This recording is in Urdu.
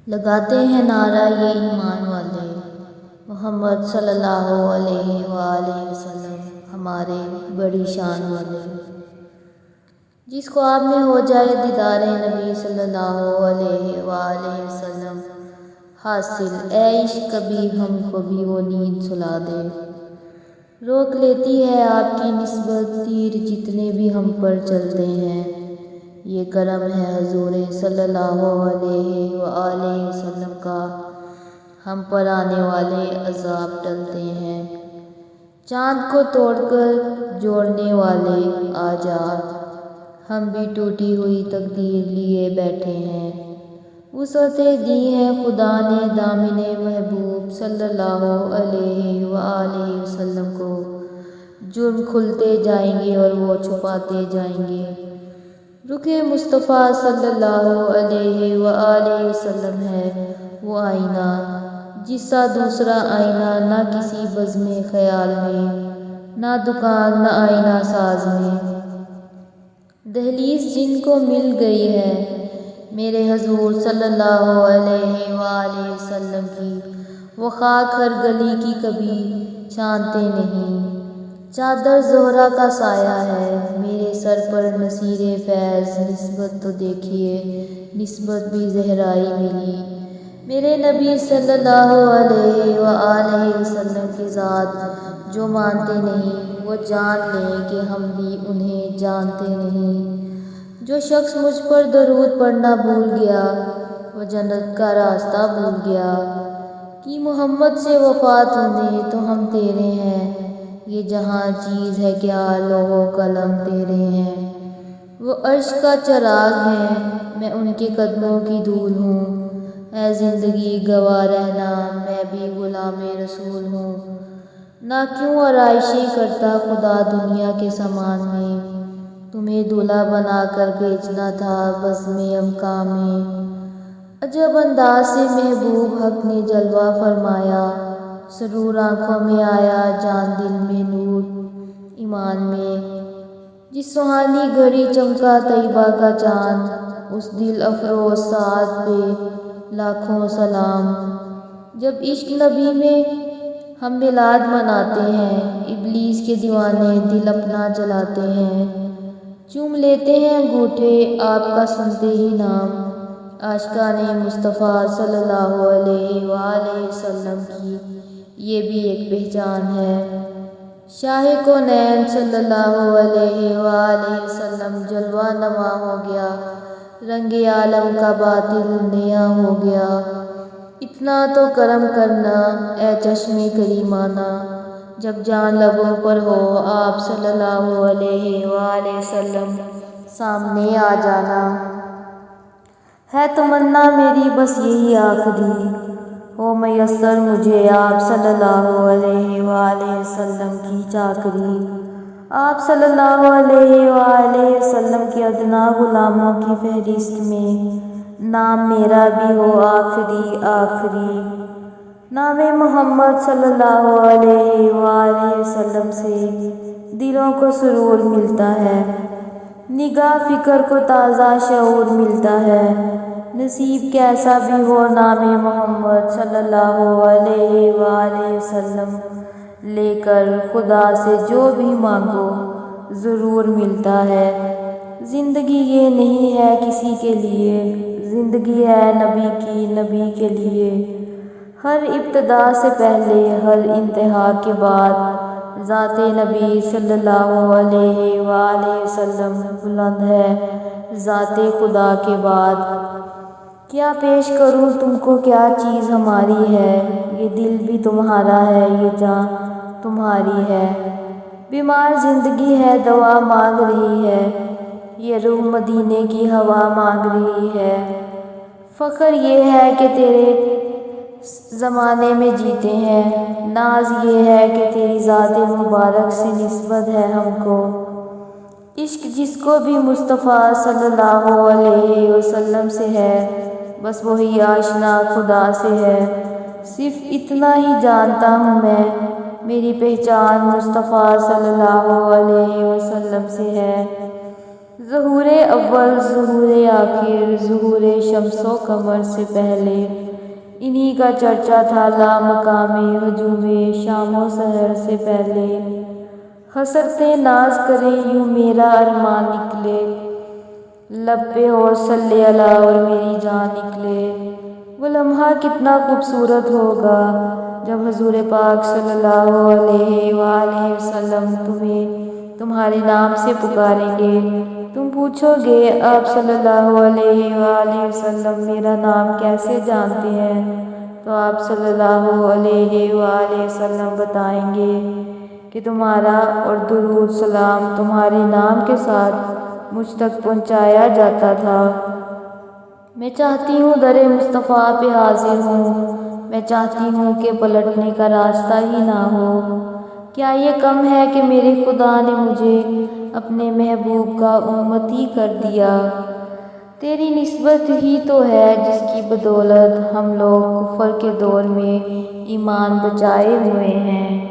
لگاتے ہیں نعرہ یہ ایمان والے، محمد صلی اللہ علیہ وآلہ وسلم ہمارے بڑی شان والے۔ جس خواب میں ہو جائے دیدار نبی صلی اللہ علیہ وآلہ وسلم حاصل، اے عشق کبھی ہم کو بھی وہ نیند سلا دے۔ روک لیتی ہے آپ کی نسبت تیر جتنے بھی ہم پر چلتے ہیں، یہ کرم ہے حضور صلی اللہ علیہ وآلہ وسلم کا، ہم پر آنے والے عذاب ٹلتے ہیں۔ چاند کو توڑ کر جوڑنے والے آجا، ہم بھی ٹوٹی ہوئی تقدیر لیے بیٹھے ہیں۔ وسعتیں دی ہیں خدا نے دامن محبوب صلی اللہ علیہ وآلہ وسلم کو، جرم کھلتے جائیں گے اور وہ چھپاتے جائیں گے۔ رخ مصطفیٰ صلی اللہ علیہ وآلہ وسلم ہے وہ آئینہ، جس سا دوسرا آئینہ نہ کسی بزم خیال میں، نہ دکان نہ آئینہ ساز میں۔ دہلیز جن کو مل گئی ہے میرے حضور صلی اللہ علیہ وآلہ وسلم کی، وہ خاک ہر گلی کی کبھی چھانتے نہیں۔ چادر زہرا کا سایہ ہے میرے سر پر نصیر فیض، نسبت تو دیکھیے نسبت بھی زہرائی ملی۔ میرے نبی صلی اللہ علیہ وآلہ وسلم کی ذات جو مانتے نہیں، وہ جان لیں کہ ہم بھی انہیں جانتے نہیں۔ جو شخص مجھ پر درود پڑھنا بھول گیا، وہ جنت کا راستہ بھول گیا۔ کہ محمد سے وفا تمہیں تو ہم تیرے ہیں، یہ جہاں چیز ہے کیا لوح و قلم تیرے ہیں۔ وہ عرش کا چراغ ہیں میں ان کے قدموں کی دھول ہوں، اے زندگی گواہ رہنا میں بھی غلام رسول ہوں۔ نہ کیوں آرائشیں کرتا خدا دنیا کے سامان میں، تمہیں دولہا بنا کر بھیجنا تھا بزم امکاں میں۔ عجب انداز سے محبوب حق نے جلوہ فرمایا، سرور آنکھوں میں آیا جان دل میں نور ایمان میں۔ جس سہانی گھڑی چمکا طیبہ کا چاند، اس دل افروز ساعت پہ لاکھوں سلام۔ جب عشق نبی میں ہم میلاد مناتے ہیں، ابلیس کے دیوانے دل اپنا جلاتے ہیں۔ چوم لیتے ہیں انگوٹھے آپ کا سنتے ہی نام، عاشقان مصطفیٰ صلی اللہ علیہ وآلہ وسلم کی یہ بھی ایک پہچان ہے۔ شاہ کونین صلی اللہ علیہ وآلہ وسلم جلوہ نما ہو گیا، رنگ عالم کا باطل نیا ہو گیا۔ اتنا تو کرم کرنا اے چشم کریمانہ، جب جان لبوں پر ہو آپ صلی اللہ علیہ وآلہ وسلم سامنے آ جانا۔ ہے تمنا میری بس یہی آخری، ہو میسر مجھے آپ صلی اللہ علیہ وآلہ وسلم کی چاکری۔ آپ صلی اللہ علیہ وآلہ وسلم کے ادنا غلاموں کی فہرست میں نام میرا بھی ہو آخری آخری۔ نام محمد صلی اللہ علیہ وآلہ وسلم سے دلوں کو سرور ملتا ہے، نگاہ فکر کو تازہ شعور ملتا ہے۔ نصیب کیسا بھی ہو نام محمد صلی اللہ علیہ وآلہ وسلم لے کر خدا سے جو بھی مانگو ضرور ملتا ہے۔ زندگی یہ نہیں ہے کسی کے لیے، زندگی ہے نبی کی نبی کے لیے۔ ہر ابتدا سے پہلے ہر انتہا کے بعد ذات نبی صلی اللہ علیہ وآلہ وسلم بلند ہے ذات خدا کے بعد۔ کیا پیش کروں تم کو کیا چیز ہماری ہے، یہ دل بھی تمہارا ہے یہ جاں تمہاری ہے۔ بیمار زندگی ہے دوا مانگ رہی ہے، یہ روح مدینے کی ہوا مانگ رہی ہے۔ فخر یہ ہے کہ تیرے زمانے میں جیتے ہیں، ناز یہ ہے کہ تیری ذات مبارک سے نسبت ہے ہم کو۔ عشق جس کو بھی مصطفیٰ صلی اللہ علیہ وسلم سے ہے، بس وہی آشنا خدا سے ہے۔ صرف اتنا ہی جانتا ہوں میں، میری پہچان مصطفیٰ صلی اللہ علیہ وسلم سے ہے۔ ظہور اول ظہور آخر ظہور شمس و قمر سے پہلے انہی کا چرچا تھا لامقام ہجوم شام و سحر سے پہلے حسرتیں ناز کریں یوں میرا ارمان نکلے لب پہ اور صلی اللہ اور میری جان نکلے وہ لمحہ کتنا خوبصورت ہوگا جب حضور پاک صلی اللہ علیہ وآلہ وسلم تمہیں تمہارے نام سے پکاریں گے۔ تم پوچھو گے آپ صلی اللہ علیہ وآلہ وسلم میرا نام کیسے جانتے ہیں؟ تو آپ صلی اللہ علیہ وآلہ وسلم بتائیں گے کہ تمہارا اور درود سلام تمہارے نام کے ساتھ مجھ تک پہنچایا جاتا تھا۔ میں چاہتی ہوں در مصطفیٰ پہ حاضر ہوں، میں چاہتی ہوں کہ پلٹنے کا راستہ ہی نہ ہو۔ کیا یہ کم ہے کہ میرے خدا نے مجھے اپنے محبوب کا امتی کر دیا؟ تیری نسبت ہی تو ہے جس کی بدولت ہم لوگ کفر کے دور میں ایمان بچائے ہوئے ہیں۔